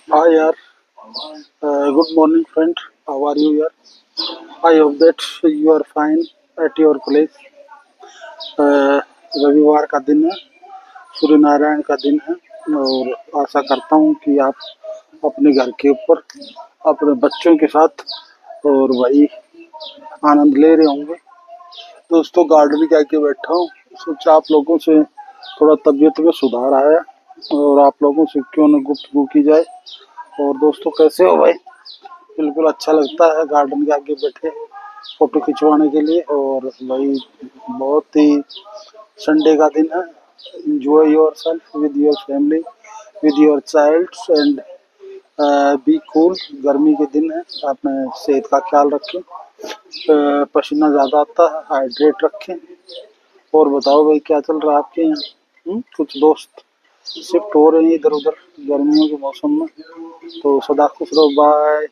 Hi, yaar. Good morning, friend. How are you, yaar? I hope that you are fine at your place. Uh, रविवार का दिन है, सूर्य नारायण का दिन है और आशा करता हूँ कि आप अपने घर के ऊपर अपने बच्चों के साथ और वही आनंद ले रहे होंगे। दोस्तों, गार्डन के आके बैठा हूँ, सोचा आप लोगों से थोड़ा तबीयत में सुधार आया और आप लोगों से क्यों न गुफ्तगू की जाए। और दोस्तों, कैसे हो भाई? बिल्कुल अच्छा लगता है गार्डन के आगे बैठे फोटो खिंचवाने के लिए। और भाई बहुत ही संडे का दिन है। Enjoy your self with your family, with your child and be cool. गर्मी के दिन है, अपने सेहत का ख्याल रखें। पसीना ज़्यादा आता है, हाइड्रेट रखें। और बताओ भाई, क्या चल रहा है आपके यहाँ? कुछ दोस्त शिफ्ट हो रहे हैं इधर उधर गर्मियों के मौसम में, तो सदा खुश रहो। बाय।